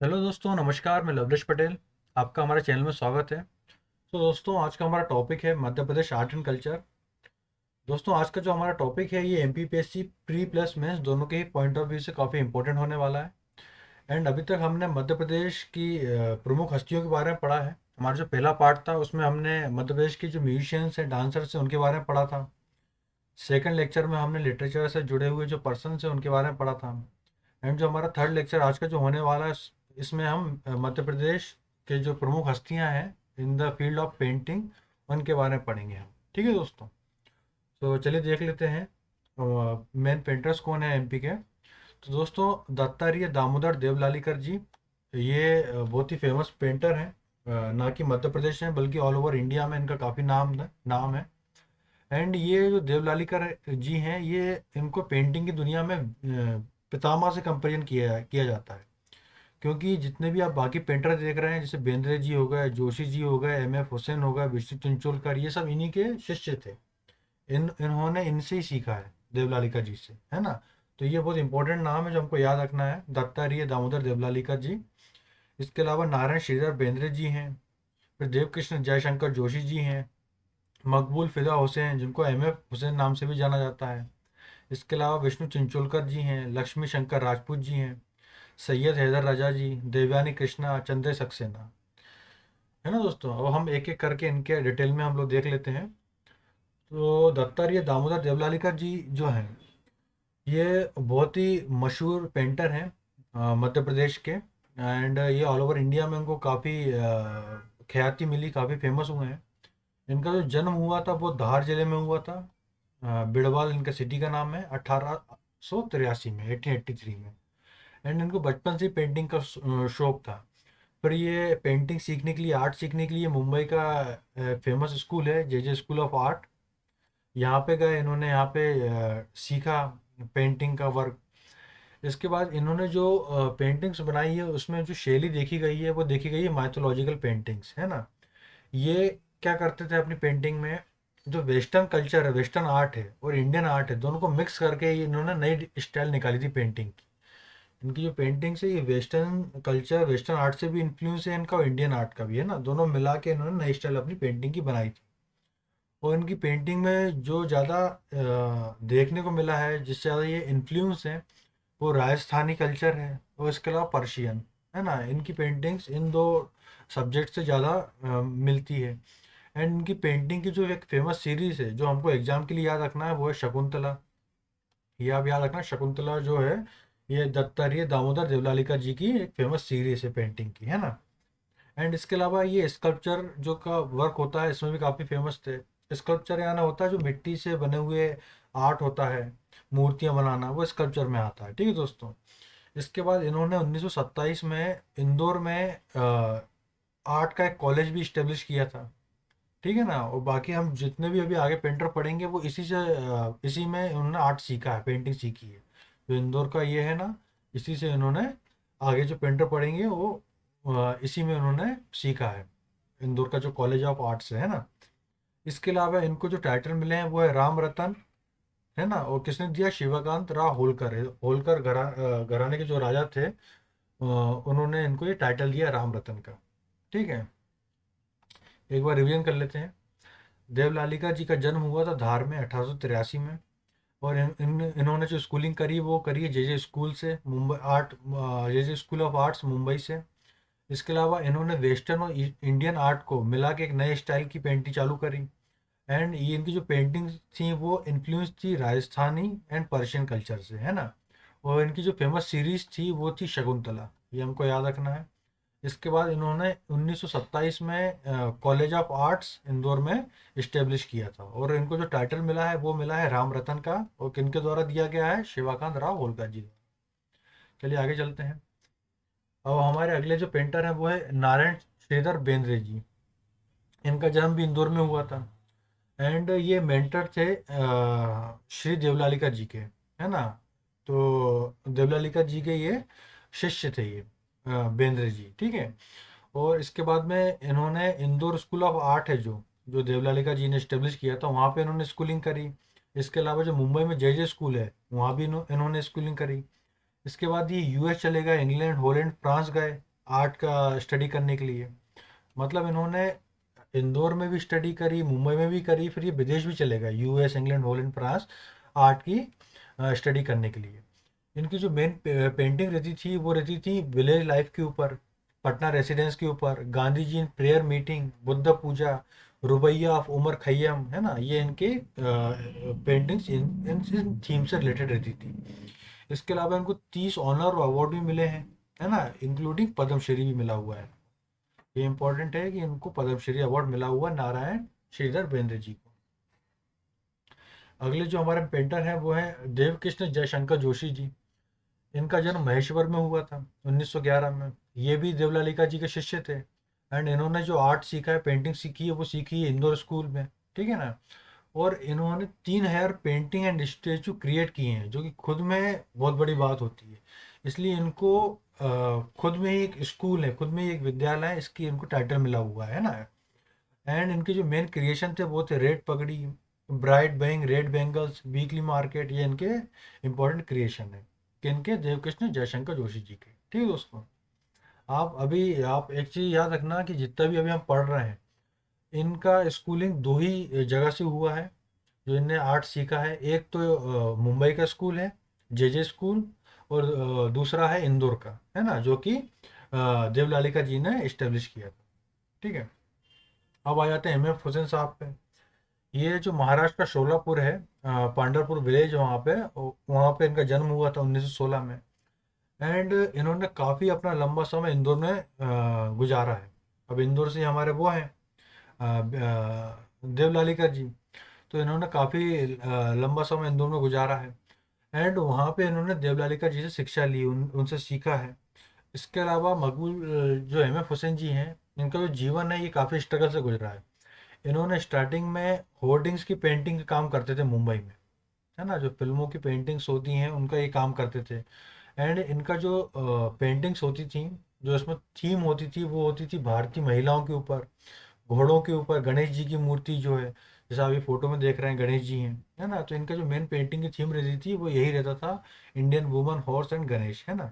Hello दोस्तों, नमस्कार। मैं लवलेश पटेल। आपका हमारे चैनल में स्वागत है। तो दोस्तों, आज का हमारा टॉपिक है Madhya Pradesh art and culture. दोस्तों, आज का जो हमारा टॉपिक है ये एमपीपीएससी प्री प्लस मेंस दोनों के ही पॉइंट ऑफ व्यू से काफ़ी इंपॉर्टेंट होने वाला है। एंड अभी तक हमने मध्य प्रदेश की प्रमुख हस्तियों के बारे में पढ़ा है। हमारा जो पहला पार्ट था उसमें हमने मध्य प्रदेश के जो म्यूजिशियंस हैं, डांसर्स हैं, उनके बारे में पढ़ा था। सेकंड लेक्चर में हमने लिटरेचर से जुड़े हुए जो पर्सन हैं उनके बारे में पढ़ा था। एंड जो हमारा थर्ड लेक्चर आज का जो होने वाला है इसमें हम मध्य प्रदेश के जो प्रमुख हस्तियां हैं in the field of painting उनके बारे में पढ़ेंगे हम। ठीक है दोस्तों, तो चलिए देख लेते हैं मेन पेंटर्स कौन है एमपी के। तो दोस्तों, दत्तात्रेय दामोदर देवलालीकर जी, ये बहुत ही फेमस पेंटर हैं। ना कि मध्य प्रदेश में बल्कि ऑल ओवर इंडिया में इनका काफ़ी नाम है। एंड ये जो देवलालीकर जी हैं, ये इनको पेंटिंग की दुनिया में पितामह से कंपेरिजन किया जाता है। क्योंकि जितने भी आप बाकी पेंटर देख रहे हैं, जैसे बेंद्रे जी हो गए, जोशी जी हो गए, एम एफ हुसैन हो गए, विष्णु चिंचोलकर, ये सब इन्हीं के शिष्य थे। इन्होंने इनसे ही सीखा है, देवलालीकर जी से, है ना। तो ये बहुत इंपॉर्टेंट नाम है जो हमको याद रखना है, दत्तात्रेय दामोदर देवलालीकर जी। इसके अलावा नारायण श्रीधर बेंद्रे जी हैं। फिर देवकृष्ण जयशंकर जोशी जी हैं। मकबूल फिदा हुसैन, जिनको एम एफ हुसैन नाम से भी जाना जाता है। इसके अलावा विष्णु चिंचोलकर जी हैं। लक्ष्मी शंकर राजपूत जी हैं। सैयद हैदर राजा जी, देवयानी कृष्णा, चंद्र सक्सेना, है ना दोस्तों। अब हम एक एक करके इनके डिटेल में हम लोग देख लेते हैं। तो दत्तात्रेय दामोदर देवलालीकर जी जो हैं, ये बहुत ही मशहूर पेंटर हैं मध्य प्रदेश के। एंड ये ऑल ओवर इंडिया में उनको काफ़ी ख्याति मिली, काफ़ी फेमस हुए हैं। इनका जो जन्म हुआ था वो धार जिले में हुआ था। बिड़वाल इनका सिटी का नाम है, 1883 में, 1883 में। एंड इनको बचपन से पेंटिंग का शौक था। फिर ये पेंटिंग सीखने के लिए, आर्ट सीखने के लिए मुंबई का फेमस स्कूल है, जे स्कूल ऑफ आर्ट। यहाँ पे गए इन्होंने, यहाँ पे सीखा पेंटिंग का वर्क। इसके बाद इन्होंने जो पेंटिंग्स बनाई है उसमें जो शैली देखी गई है वो देखी गई है माइथोलॉजिकल पेंटिंग्स, है ना। ये क्या करते थे अपनी पेंटिंग में, जो वेस्टर्न कल्चर है, वेस्टर्न आर्ट है और इंडियन आर्ट है, दोनों को मिक्स करके इन्होंने नई स्टाइल निकाली थी पेंटिंग की। इनकी जो पेंटिंग्स है ये वेस्टर्न कल्चर, वेस्टर्न आर्ट से भी इन्फ्लुएंस है इनका और इंडियन आर्ट का भी, है ना। दोनों मिला के इन्होंने नई स्टाइल अपनी पेंटिंग की बनाई थी। और इनकी पेंटिंग में जो ज़्यादा देखने को मिला है, जिससे ज़्यादा ये इन्फ्लुएंस है, वो राजस्थानी कल्चर है और इसके अलावा पर्शियन, है ना। इनकी पेंटिंग्स इन दो सब्जेक्ट से ज़्यादा मिलती है। एंड इनकी पेंटिंग की जो एक फेमस सीरीज़ है जो हमको एग्जाम के लिए याद रखना है वो है शकुंतला। ये आप याद रखना, शकुंतला जो है ये दत्तात्रेय दामोदर देवलालीकर जी की एक फेमस सीरीज है पेंटिंग की, है ना। एंड इसके अलावा ये स्कल्पचर जो का वर्क होता है इसमें भी काफ़ी फेमस थे। स्कल्पचर यानी होता है जो मिट्टी से बने हुए आर्ट होता है, मूर्तियां बनाना, वो स्कल्पचर में आता है। ठीक है दोस्तों। इसके बाद इन्होंने 1927 में इंदौर में आर्ट का एक कॉलेज भी इस्टेब्लिश किया था। ठीक है ना। और बाकी हम जितने भी अभी आगे पेंटर पढ़ेंगे वो इसी में उन्होंने आर्ट सीखा है, पेंटिंग सीखी है। जो इंदौर का ये है ना, इसी से इन्होंने आगे जो पेंटर पढ़ेंगे वो इसी में उन्होंने सीखा है, इंदौर का जो कॉलेज ऑफ आर्ट्स है ना। इसके अलावा इनको जो टाइटल मिले हैं वो है राम रतन, है ना। और किसने दिया, शिवकांत राव होलकर है। होलकर घराने के जो राजा थे, उन्होंने इनको ये टाइटल दिया राम रतन का। ठीक है, एक बार रिवीजन कर लेते हैं। देवलालिका जी का जन्म हुआ था धार में 1883 में। और इन्होंने जो स्कूलिंग करी वो करी है जे स्कूल से, Mumbai art, J school of arts Mumbai से। इसके अलावा इन्होंने वेस्टर्न और इंडियन आर्ट को मिला के एक नए स्टाइल की पेंटिंग चालू करी। एंड ये इनकी जो पेंटिंग्स थी वो इन्फ्लुएंस थी राजस्थानी एंड पर्शियन कल्चर से, है ना। और इनकी जो फेमस सीरीज थी वो थी शकुंतला, ये हमको याद रखना है। इसके बाद इन्होंने 1927 में कॉलेज ऑफ आर्ट्स इंदौर में इस्टेब्लिश किया था। और इनको जो टाइटल मिला है वो मिला है राम रतन का, और किनके द्वारा दिया गया है, शिवाकांत राव होलकर जी। चलिए आगे चलते हैं। अब हमारे अगले जो पेंटर हैं वो है नारायण श्रीधर बेंद्रे जी। इनका जन्म भी इंदौर में हुआ था। एंड ये मेंटर थे श्री देवलालिका जी के, है ना। तो देवलालिका जी के ये शिष्य थे ये, बेंद्रे जी। ठीक है। और इसके बाद में इन्होंने इंदौर स्कूल ऑफ आर्ट है जो जो देवलालिका जी ने इस्टेब्लिश किया था, वहाँ पे इन्होंने स्कूलिंग करी। इसके अलावा जो मुंबई में जे स्कूल है वहाँ भी इन्होंने स्कूलिंग करी। इसके बाद ये यूएस चले गए, इंग्लैंड, हॉलैंड, फ्रांस गए। आर्ट का स्टडी करने के लिए। मतलब इन्होंने इंदौर में भी स्टडी करी, मुंबई में भी करी, फिर ये विदेश भी चले गए, US, England, Holland, France, art की स्टडी करने के लिए। इनकी जो मेन पेंटिंग रहती थी वो रहती थी विलेज लाइफ के ऊपर, पटना रेसिडेंस के ऊपर, Gandhi ji in prayer meeting, Buddha puja, Rubaiyat of Omar Khayyam, है ना, ये इनके पेंटिंग्स इन थीम से रिलेटेड रहती थी। इसके अलावा इनको 30 ऑनर अवार्ड भी मिले हैं, है ना, इंक्लूडिंग पद्मश्री भी मिला हुआ है। ये इंपॉर्टेंट है कि इनको पद्मश्री अवार्ड मिला हुआ नारायण श्रीधर बेंद्रे जी को। अगले जो हमारे पेंटर हैं वो हैं देवकृष्ण जयशंकर जोशी जी। इनका जन्म महेश्वर में हुआ था 1911 में। ये भी देवलालिका जी के शिष्य थे। एंड इन्होंने जो आर्ट सीखा है, पेंटिंग सीखी है, वो सीखी है इंदौर स्कूल में, ठीक है ना। और इन्होंने 3 hair painting and statue create किए हैं, जो कि खुद में बहुत बड़ी बात होती है। इसलिए इनको खुद में ही एक स्कूल है, खुद में ही एक विद्यालय है, इसकी इनको टाइटल मिला हुआ है ना। एंड इनके जो मेन क्रिएशन थे वो थे रेड पगड़ी, bright bang, red bangles, weekly market, ये इनके इंपॉर्टेंट क्रिएशन है, किनके, देवकृष्ण जयशंकर जोशी जी के। ठीक है दोस्तों, आप एक चीज़ याद रखना कि जितना भी अभी हम पढ़ रहे हैं, इनका स्कूलिंग 2 ही जगह से हुआ है जो इनने आर्ट सीखा है। एक तो मुंबई का स्कूल है, जे स्कूल, और दूसरा है इंदौर का, है ना, जो कि देवलालिका जी ने इस्टेब्लिश किया था। ठीक है, अब आ जाते हैं एम एफ हुसैन साहब पे। ये जो महाराष्ट्र का शोलापुर है, पांडरपुर विलेज, वहाँ पे इनका जन्म हुआ था 1916 में। एंड इन्होंने काफ़ी अपना लंबा समय इंदौर में गुजारा है। अब इंदौर से हमारे वो हैं देवलालिका जी, तो इन्होंने काफ़ी लंबा समय इंदौर में गुजारा है। एंड वहाँ पे इन्होंने देवलालिका जी से शिक्षा ली, उनसे सीखा है। इसके अलावा मकबूल जो एम एफ हुसैन जी हैं, इनका जो जीवन है ये काफ़ी स्ट्रगल से गुजरा है। इन्होंने स्टार्टिंग में होर्डिंग्स की पेंटिंग का काम करते थे मुंबई में, है ना, जो फिल्मों की पेंटिंग्स होती हैं उनका ये काम करते थे। एंड इनका जो पेंटिंग्स होती थी, जो इसमें थीम होती थी, वो होती थी भारतीय महिलाओं के ऊपर, घोड़ों के ऊपर, गणेश जी की मूर्ति जो है, जैसा अभी फोटो में देख रहे हैं गणेश जी हैं, है ना। तो इनका जो मेन पेंटिंग की थीम रहती थी वो यही रहता था, Indian woman, horse and Ganesh, है ना।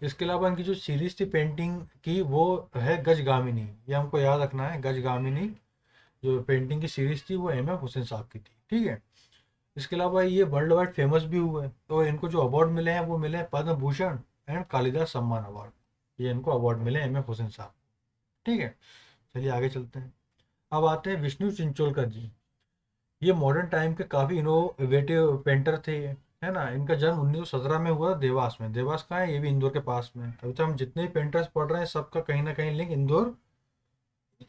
इसके अलावा इनकी जो सीरीज थी पेंटिंग की वो है गजगामिनी, ये हमको याद रखना है, गजगामिनी जो पेंटिंग की सीरीज थी वो एम एफ हुसैन साहब की थी। ठीक है, इसके अलावा ये वर्ल्ड वाइड फेमस भी हुए, तो इनको जो अवार्ड मिले हैं वो मिले हैं पद्म भूषण एंड कालिदास सम्मान अवार्ड। ये इनको अवार्ड मिले एम एफ हुसैन साहब। ठीक है, चलिए आगे चलते हैं। अब आते हैं विष्णु चिंचोलकर जी। ये मॉडर्न टाइम के काफ़ी इनोवेटिव पेंटर थे ये, है ना। इनका जन्म 1917 में हुआ देवास में। देवास कहाँ है, ये भी इंदौर के पास में है। अभी तो हम जितने भी पेंटर्स पढ़ रहे हैं सबका कहीं ना कहीं लिंक इंदौर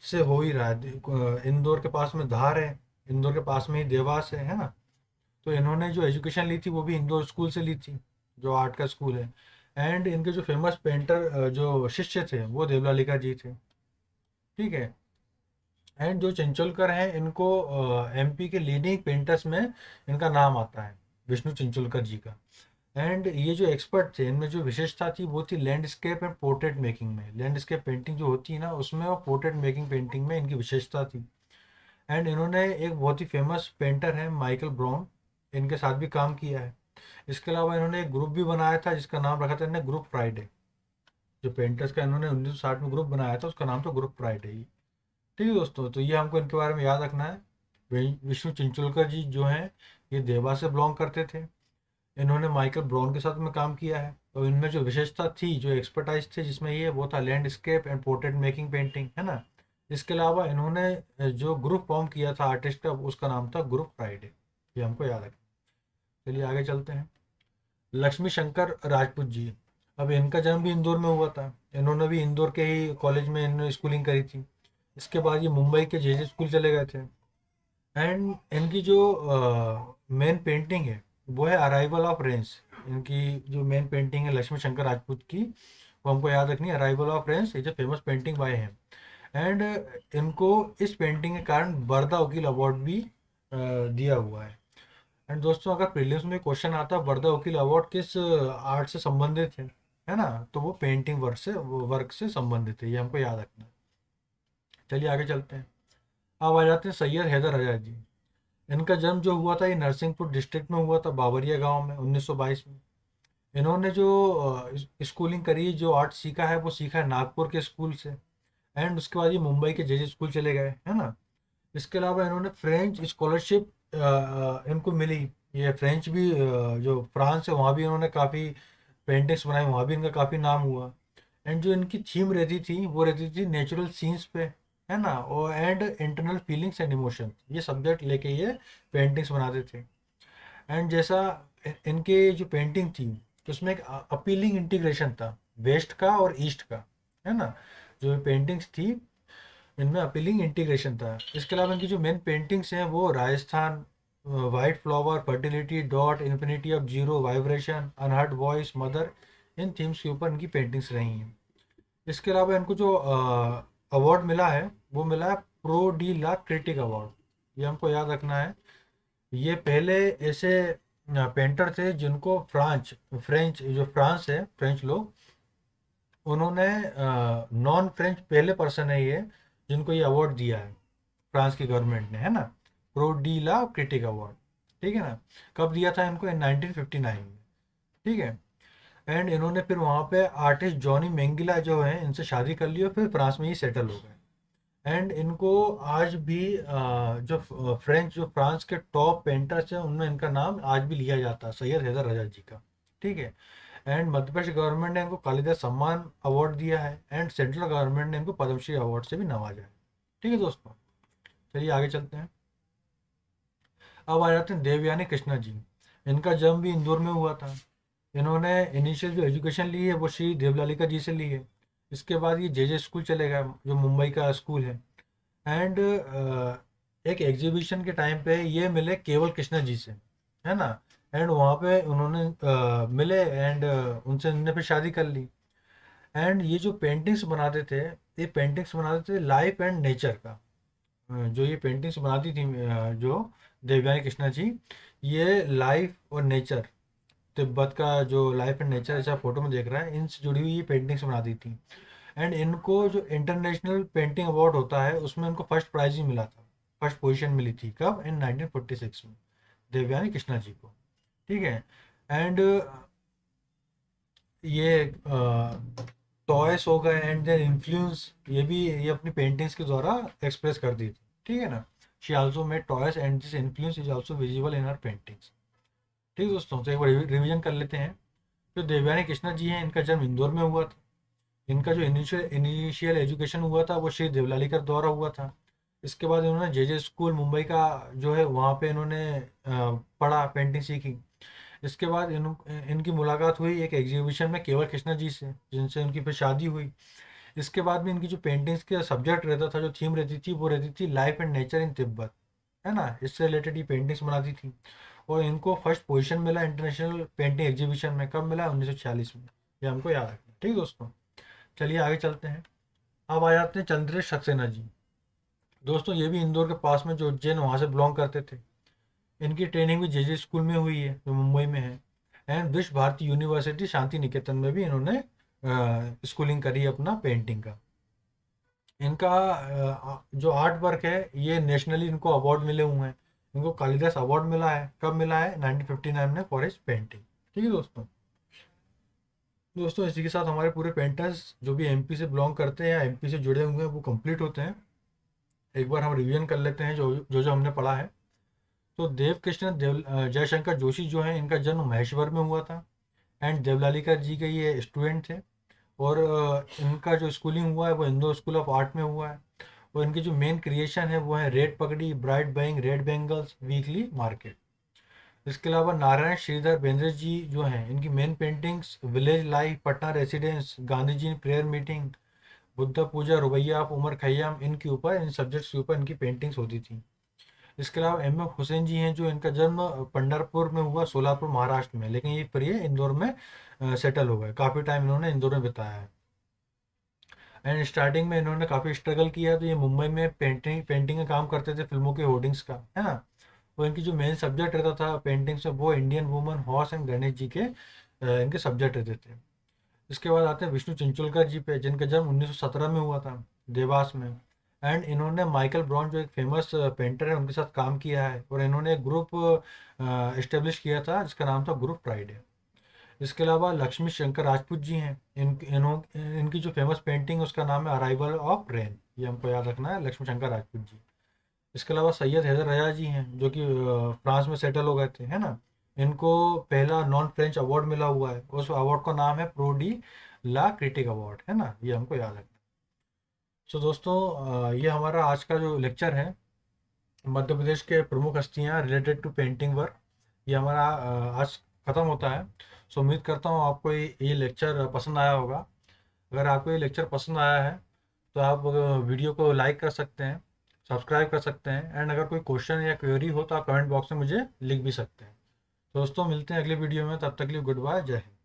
से हो ही रहा है। इंदौर के पास में धार है, इंदौर के पास में ही देवास है ना। तो इन्होंने जो एजुकेशन ली थी वो भी इंदौर स्कूल से ली थी, जो आर्ट का स्कूल है। एंड इनके जो फेमस पेंटर जो शिष्य थे वो देवलालिका जी थे। ठीक है, एंड जो चिंचोलकर हैं इनको एमपी के लीडिंग पेंटर्स में इनका नाम आता है, विष्णु चिंचोलकर जी का। एंड ये जो एक्सपर्ट थे, इनमें जो विशेषता थी वो थी लैंडस्केप एंड पोर्ट्रेट मेकिंग में। लैंडस्केप पेंटिंग जो होती है ना उसमें, और पोर्ट्रेट मेकिंग पेंटिंग में इनकी विशेषता थी। एंड इन्होंने एक बहुत ही फेमस पेंटर है माइकल ब्राउन, इनके साथ भी काम किया है। इसके अलावा इन्होंने एक ग्रुप भी बनाया था जिसका नाम रखा था इन्होंने ग्रुप फ्राइडे। जो पेंटर्स का इन्होंने 1960 में ग्रुप बनाया था उसका नाम था ग्रुप फ्राइडे ही। ठीक है दोस्तों, तो ये हमको इनके बारे में याद रखना है। विष्णु चिंचोलकर जी जो हैं ये देवा से बिलोंग करते थे। इन्होंने माइकल ब्राउन के साथ में काम किया है, और इनमें जो विशेषता थी, जो एक्सपर्टाइज थे जिसमें, ये वो था landscape and portrait making painting, है ना। इसके अलावा इन्होंने जो ग्रुप फॉर्म किया था आर्टिस्ट का उसका नाम था ग्रुप फ्राइडे। ये हमको याद रखना। चलिए आगे चलते हैं। लक्ष्मी शंकर राजपूत जी। अब इनका जन्म भी इंदौर में हुआ था। इन्होंने भी इंदौर के ही कॉलेज में इन्होंने स्कूलिंग करी थी। इसके बाद ये मुंबई के जे स्कूल चले गए थे। एंड इनकी जो मेन पेंटिंग है वो है अराइवल ऑफ रेंस। इनकी जो मेन पेंटिंग है लक्ष्मी शंकर राजपूत की, वो हमको याद रखनी है, arrival of Reigns is a famous painting by him. And इनको इस पेंटिंग के कारण बरदा वकील अवार्ड भी दिया हुआ है। एंड दोस्तों, अगर प्रीलिम्स में क्वेश्चन आता है बरदा वकील अवार्ड किस आर्ट से संबंधित है ना, तो वो पेंटिंग वर्क से संबंधित है, ये हमको याद रखना है। चलिए आगे चलते हैं। अब आ जाते हैं सैयद हैदर आजाद जी। इनका जन्म जो हुआ था ये नरसिंहपुर डिस्ट्रिक्ट में हुआ था, बाबरिया गांव में, 1922 में। इन्होंने जो स्कूलिंग करी, जो आर्ट सीखा है वो सीखा है नागपुर के स्कूल से। एंड उसके बाद ये मुंबई के जे स्कूल चले गए, है ना। इसके अलावा इन्होंने फ्रेंच स्कॉलरशिप इनको मिली। ये फ्रेंच भी जो फ्रांस है वहाँ भी इन्होंने काफ़ी पेंटिंग्स बनाई, वहाँ भी इनका काफ़ी नाम हुआ। एंड जो इनकी थीम रहती थी वो रहती थी नेचुरल सीन्स पे, है ना, और and internal feelings and emotion, ये सब्जेक्ट लेके ये पेंटिंग्स बनाते थे। एंड जैसा इनके जो पेंटिंग थी उसमें एक अपीलिंग इंटीग्रेशन था वेस्ट का और ईस्ट का, है ना। जो पेंटिंग्स थी इनमें अपीलिंग इंटीग्रेशन था। इसके अलावा इनकी जो मेन पेंटिंग्स हैं वो Rajasthan, white flower, fertility, dot, infinity of zero, vibration, unheard voice, mother, in themes के ऊपर इनकी पेंटिंग्स रही हैं। इसके अलावा इनको जो अवार्ड मिला है वो मिला है प्रो डी ला क्रिटिक अवार्ड। ये हमको याद रखना है। ये पहले ऐसे पेंटर थे जिनको फ्रेंच जो फ्रांस है, फ्रेंच लोग, उन्होंने नॉन फ्रेंच पहले पर्सन है ये जिनको ये अवार्ड दिया है फ्रांस की गवर्नमेंट ने, है ना। प्रो डी ला क्रिटिक अवार्ड, ठीक है ना। कब दिया था इनको? इन 1959 में, ठीक है। एंड इन्होंने फिर वहाँ पे आर्टिस्ट जॉनी मेंगिला जो है इनसे शादी कर ली और फिर फ्रांस में ही सेटल हो गए। एंड इनको आज भी जो फ्रांस के टॉप पेंटर्स हैं उनमें इनका नाम आज भी लिया जाता है, सैयद हैदर रजा जी का, ठीक है। एंड मध्य प्रदेश गवर्नमेंट ने इनको कालिदास सम्मान अवार्ड दिया है एंड सेंट्रल गवर्नमेंट ने इनको पद्मश्री अवार्ड से भी नवाजा है, ठीक है दोस्तों। चलिए आगे चलते हैं। अब आ जाते हैं देवयानी कृष्णा जी। इनका जन्म भी इंदौर में हुआ था। इन्होंने इनिशियल जो एजुकेशन ली है वो श्री देवलालिका जी से ली है। इसके बाद ये जे स्कूल चले गए जो मुंबई का स्कूल है। एंड एक एग्जीबिशन के टाइम पे ये मिले केवल कृष्णा जी से, है ना। एंड वहाँ पे उन्होंने मिले एंड उनसे इन्होंने फिर शादी कर ली। एंड ये जो पेंटिंग्स बनाते थे, ये पेंटिंग्स बनाते थे लाइफ एंड नेचर का। जो ये पेंटिंग्स बनाती थी जो देवयानी कृष्णा जी, ये लाइफ और नेचर, तिब्बत का जो लाइफ एंड नेचर जैसा फोटो में देख रहा है, इनसे जुड़ी हुई ये पेंटिंग्स बनाती थी। एंड इनको जो इंटरनेशनल पेंटिंग अवार्ड होता है उसमें इनको फर्स्ट प्राइज ही मिला था, फर्स्ट पोजीशन मिली थी। कब? इन 1946 में, देवयानी कृष्णा जी को, ठीक है। एंड ये टॉयस हो गए एंड देयर इन्फ्लुएंस, ये अपनी पेंटिंग्स के द्वारा एक्सप्रेस कर दी थी, ठीक है ना। She also made toys and this influence is also visible in her paintings. ठीक है दोस्तों, तो एक बार रिवीजन कर लेते हैं। जो देवयानी कृष्णा जी हैं इनका जन्म इंदौर में हुआ था। इनका जो इनिशियल एजुकेशन हुआ था वो श्री देवलालीकर द्वारा हुआ था। इसके बाद इन्होंने जे स्कूल मुंबई का जो है वहाँ पे इन्होंने पढ़ा, पेंटिंग सीखी। इसके बाद इनकी मुलाकात हुई एक एग्जीबिशन में केवल कृष्णा जी से, जिनसे इनकी फिर शादी हुई। इसके बाद में इनकी जो पेंटिंग्स का सब्जेक्ट रहता था, जो थीम रहती थी, वो रहती थी life and nature in Tibet, है ना। इससे रिलेटेड ये पेंटिंग्स बनाती थी। और इनको फर्स्ट पोजीशन मिला इंटरनेशनल पेंटिंग एग्जीबिशन में। कब मिला? 1946 में। ये हमको याद रखना, ठीक है दोस्तों। चलिए आगे चलते हैं। अब आ जाते हैं चंद्रेश सक्सेना जी। दोस्तों ये भी इंदौर के पास में जो उज्जैन, वहाँ से बिलोंग करते थे। इनकी ट्रेनिंग भी जे स्कूल में हुई है जो मुंबई में है। एंड विश्व भारती यूनिवर्सिटी शांति निकेतन में भी इन्होंने स्कूलिंग करी है अपना पेंटिंग का। इनका जो आर्ट वर्क है ये नेशनली इनको अवार्ड मिले हुए हैं। इनको कालिदास अवार्ड मिला है। कब मिला है? 1959 में, फॉर हिज पेंटिंग, ठीक है दोस्तों। दोस्तों इसी के साथ हमारे पूरे पेंटर्स जो भी एमपी से बिलोंग करते हैं या एमपी से जुड़े हुए हैं वो कंप्लीट होते हैं। एक बार हम रिवीजन कर लेते हैं जो हमने पढ़ा है। तो जयशंकर जोशी जो है इनका जन्म महेश्वर में हुआ था। एंड देवलालिका जी के ये स्टूडेंट थे। और इनका जो स्कूलिंग हुआ है वो इंदौर स्कूल ऑफ आर्ट में हुआ है। और इनकी जो मेन क्रिएशन है वो है रेड पगड़ी, bright buying, red bangles, weekly market. इसके अलावा नारायण श्रीधर बेंद्रे जी जो हैं इनकी main paintings village life, Patna residence, Gandhi ji prayer meeting, Buddha puja, Rubaiyat of Omar Khayyam, इनके ऊपर, इन सब्जेक्ट्स के ऊपर इनकी पेंटिंग्स होती थी। इसके अलावा एम एफ हुसैन जी हैं जो इनका जन्म पंढरपुर में हुआ, सोलापुर महाराष्ट्र में, लेकिन ये फिर ये इंदौर में सेटल हो गए। काफ़ी टाइम इन्होंने इंदौर में बिताया है। एंड स्टार्टिंग में इन्होंने काफ़ी स्ट्रगल किया, तो ये मुंबई में पेंटिंग का काम करते थे, फिल्मों के होर्डिंग्स का, है ना। वो इनकी जो मेन सब्जेक्ट रहता था पेंटिंग्स में वो Indian woman, horse and Ganesh ji के इनके सब्जेक्ट रहते थे। इसके बाद आते हैं विष्णु चिंचोलकर जी पे, जिनका जन्म 1917 में हुआ था देवास में। एंड इन्होंने माइकल ब्राउन जो एक फेमस पेंटर है उनके साथ काम किया है। और इन्होंने एक ग्रुप इस्टेब्लिश किया था जिसका नाम था ग्रुप प्राइड है। इसके अलावा लक्ष्मी शंकर राजपूत जी हैं। इनकी जो फेमस पेंटिंग उसका नाम है अराइवल ऑफ रेन, ये हमको याद रखना है, लक्ष्मी शंकर राजपूत जी। इसके अलावा सैयद हैदर रजा जी हैं जो कि फ्रांस में सेटल हो गए थे, है ना। इनको पहला नॉन फ्रेंच अवार्ड मिला हुआ है, उस अवार्ड का नाम है प्रोडी ला क्रिटिक अवार्ड, है ना, ये हमको याद रखना है। सो दोस्तों, ये हमारा आज का जो लेक्चर है मध्य प्रदेश के प्रमुख हस्तियाँ रिलेटेड टू पेंटिंग वर्क, ये हमारा आज ख़त्म होता है। सो उम्मीद करता हूँ आपको ये लेक्चर पसंद आया होगा। अगर आपको ये लेक्चर पसंद आया है तो आप वीडियो को लाइक कर सकते हैं, सब्सक्राइब कर सकते हैं, एंड अगर कोई क्वेश्चन या क्वेरी हो तो आप कमेंट बॉक्स में मुझे लिख भी सकते हैं। तो दोस्तों, मिलते हैं अगले वीडियो में, तब तक के लिए गुड बाय, जय हिंद।